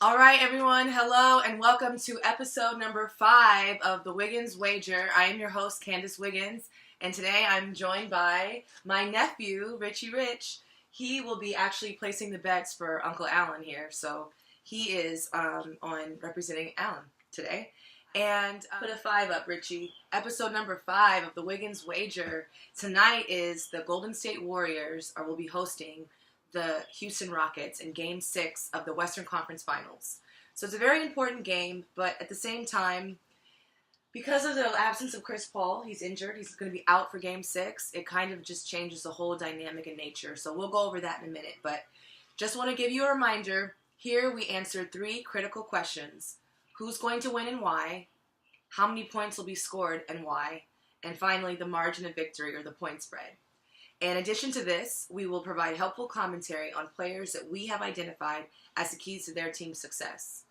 All right, everyone. Hello, and welcome to episode number 5 of the Wiggins Wager. I am your host, Candace Wiggins, and today I'm joined by my nephew, Richie Rich. He will be actually placing the bets for Uncle Alan here, so he is on representing Alan today. And put a 5 up, Richie. Episode number 5 of the Wiggins Wager. Tonight is the Golden State Warriors will be hosting the Houston Rockets in Game 6 of the Western Conference Finals. So it's a very important game, but at the same time, because of the absence of Chris Paul, he's injured, he's going to be out for Game 6, it kind of just changes the whole dynamic and nature. So we'll go over that in a minute, but just want to give you a reminder, here we answered 3 critical questions. Who's going to win and why? How many points will be scored and why? And finally, the margin of victory or the point spread. In addition to this, we will provide helpful commentary on players that we have identified as the keys to their team's success.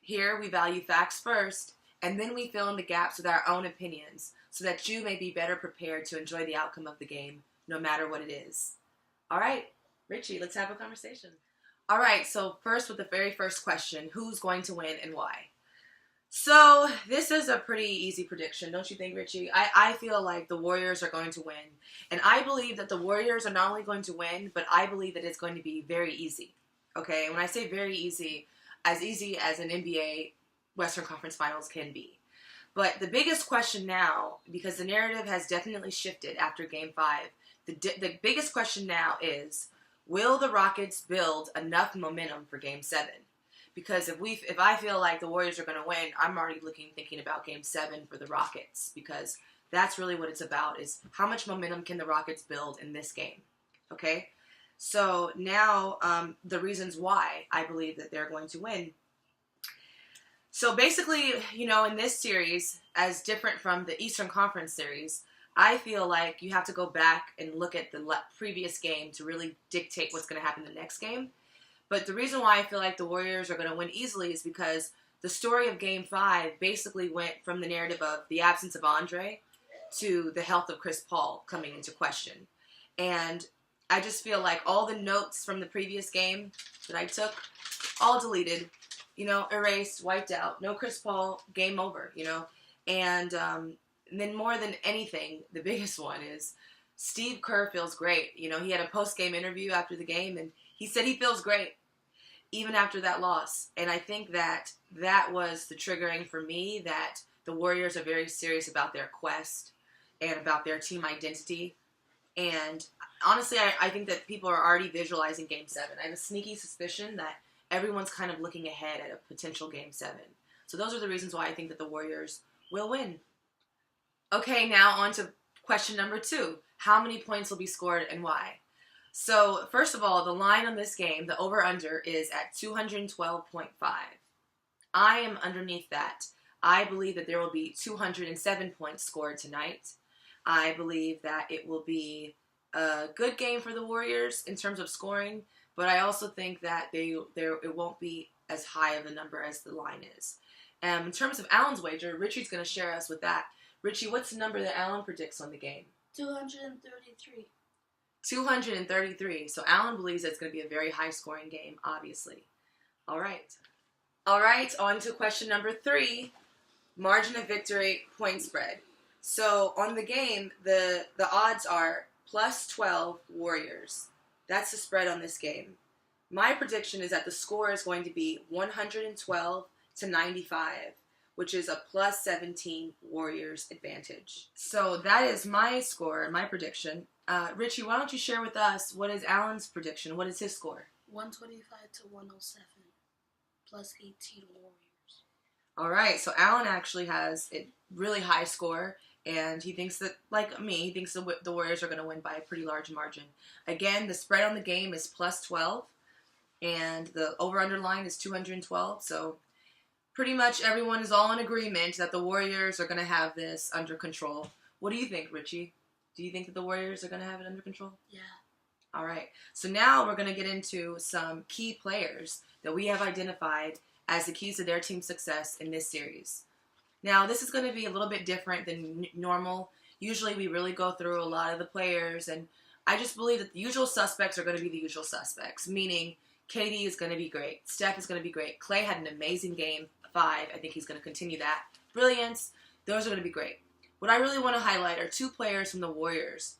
Here, we value facts first, and then we fill in the gaps with our own opinions so that you may be better prepared to enjoy the outcome of the game, no matter what it is. All right, Richie, let's have a conversation. All right, so first with the very first question, who's going to win and why? So this is a pretty easy prediction, don't you think, Richie? I feel like the Warriors are going to win. And I believe that the Warriors are not only going to win, but I believe that it's going to be very easy. Okay, when I say very easy as an NBA Western Conference Finals can be. But the biggest question now, because the narrative has definitely shifted after Game 5, the biggest question now is, will the Rockets build enough momentum for Game 7? Because if I feel like the Warriors are going to win, I'm already thinking about Game 7 for the Rockets, because that's really what it's about, is how much momentum can the Rockets build in this game, okay? So now the reasons why I believe that they're going to win. So basically, in this series, as different from the Eastern Conference series, I feel like you have to go back and look at the previous game to really dictate what's going to happen in the next game. But the reason why I feel like the Warriors are going to win easily is because the story of Game 5 basically went from the narrative of the absence of Andre to the health of Chris Paul coming into question. And I just feel like all the notes from the previous game that I took, all deleted, erased, wiped out. No Chris Paul, game over, And then more than anything, the biggest one is Steve Kerr feels great. He had a post-game interview after the game, and he said he feels great, even after that loss. And I think that was the triggering for me, that the Warriors are very serious about their quest and about their team identity. And honestly, I think that people are already visualizing Game 7. I have a sneaky suspicion that everyone's kind of looking ahead at a potential Game 7. So those are the reasons why I think that the Warriors will win. Okay, now on to question number 2. How many points will be scored and why? So, first of all, the line on this game, the over-under, is at 212.5. I am underneath that. I believe that there will be 207 points scored tonight. I believe that it will be a good game for the Warriors in terms of scoring, but I also think that it won't be as high of a number as the line is. In terms of Alan's wager, Richie's going to share us with that. Richie, what's the number that Alan predicts on the game? 233. 233. So Alan believes it's going to be a very high-scoring game, obviously. All right, on to question number 3, margin of victory, point spread. So on the game, the odds are plus 12 Warriors. That's the spread on this game. My prediction is that the score is going to be 112 to 95, which is a plus 17 Warriors advantage. So that is my score, my prediction. Richie, why don't you share with us, what is Alan's prediction? What is his score? 125 to 107, plus 18 Warriors. All right, so Alan actually has a really high score, and he thinks that, like me, he thinks the Warriors are going to win by a pretty large margin. Again, the spread on the game is plus 12, and the over-under line is 212, so pretty much everyone is all in agreement that the Warriors are going to have this under control. What do you think, Richie? Do you think that the Warriors are going to have it under control? Yeah. All right. So now we're going to get into some key players that we have identified as the keys to their team's success in this series. Now, this is going to be a little bit different than normal. Usually we really go through a lot of the players, and I just believe that the usual suspects are going to be the usual suspects, meaning KD is going to be great. Steph is going to be great. Klay had an amazing game 5. I think he's going to continue that brilliance. Those are going to be great. What I really want to highlight are 2 players from the Warriors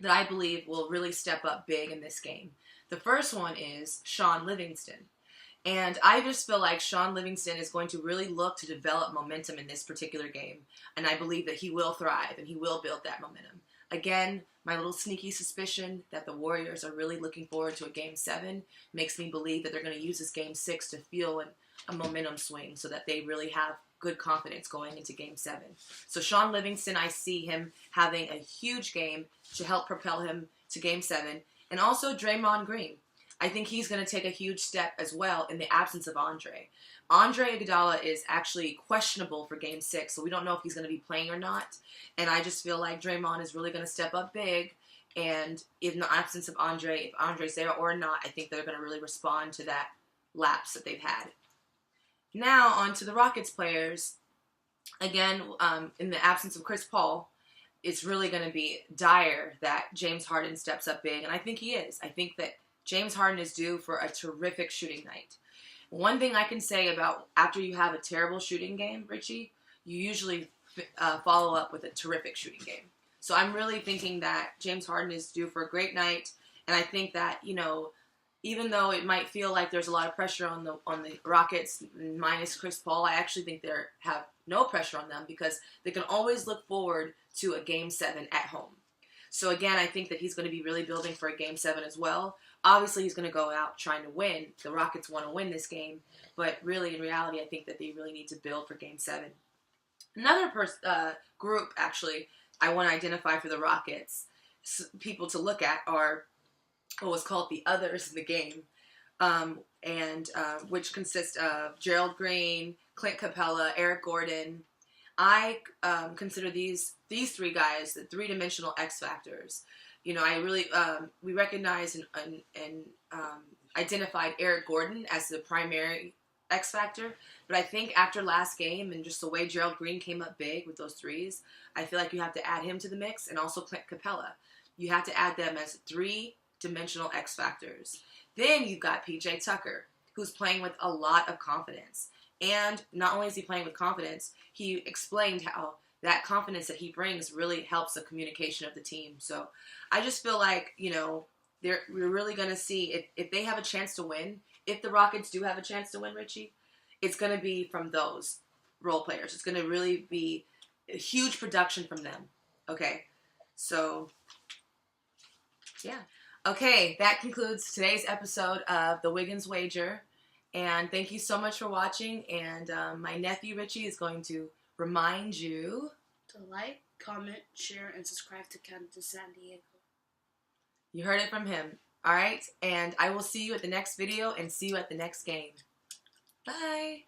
that I believe will really step up big in this game. The first one is Shaun Livingston. And I just feel like Shaun Livingston is going to really look to develop momentum in this particular game. And I believe that he will thrive and he will build that momentum. Again, my little sneaky suspicion that the Warriors are really looking forward to a Game 7 makes me believe that they're going to use this Game 6 to feel a momentum swing so that they really have good confidence going into Game 7. So Shaun Livingston, I see him having a huge game to help propel him to Game 7. And also Draymond Green. I think he's going to take a huge step as well in the absence of Andre. Andre Iguodala is actually questionable for Game 6, so we don't know if he's going to be playing or not. And I just feel like Draymond is really going to step up big. And in the absence of Andre, if Andre's there or not, I think they're going to really respond to that lapse that they've had. Now, on to the Rockets players. Again, in the absence of Chris Paul, it's really going to be dire that James Harden steps up big, and I think he is. I think that James Harden is due for a terrific shooting night. One thing I can say about after you have a terrible shooting game, Richie, you usually follow up with a terrific shooting game. So I'm really thinking that James Harden is due for a great night, and I think that, you know, even though it might feel like there's a lot of pressure on the Rockets minus Chris Paul, I actually think they have no pressure on them because they can always look forward to a Game 7 at home. So again, I think that he's going to be really building for a Game 7 as well. Obviously, he's going to go out trying to win. The Rockets want to win this game, but really, in reality, I think that they really need to build for Game 7. Another group, actually, I want to identify for the Rockets, people to look at are what was called the others in the game, which consists of Gerald Green, Clint Capella, Eric Gordon. I consider these 3 guys the 3-dimensional X factors. You know, I really we recognized and identified Eric Gordon as the primary X factor, but I think after last game and just the way Gerald Green came up big with those 3s, I feel like you have to add him to the mix, and also Clint Capella. You have to add them as 3-dimensional X factors. Then you've got PJ Tucker, who's playing with a lot of confidence. And not only is he playing with confidence, he explained how that confidence that he brings really helps the communication of the team. So I just feel like, you know, we're really going to see if they have a chance to win, if the Rockets do have a chance to win, Richie, it's going to be from those role players. It's going to really be a huge production from them. Okay, so yeah. Okay, that concludes today's episode of The Wiggins Wager. And thank you so much for watching. And my nephew, Richie, is going to remind you to like, comment, share, and subscribe to Candace San Diego. You heard it from him. All right? And I will see you at the next video and see you at the next game. Bye.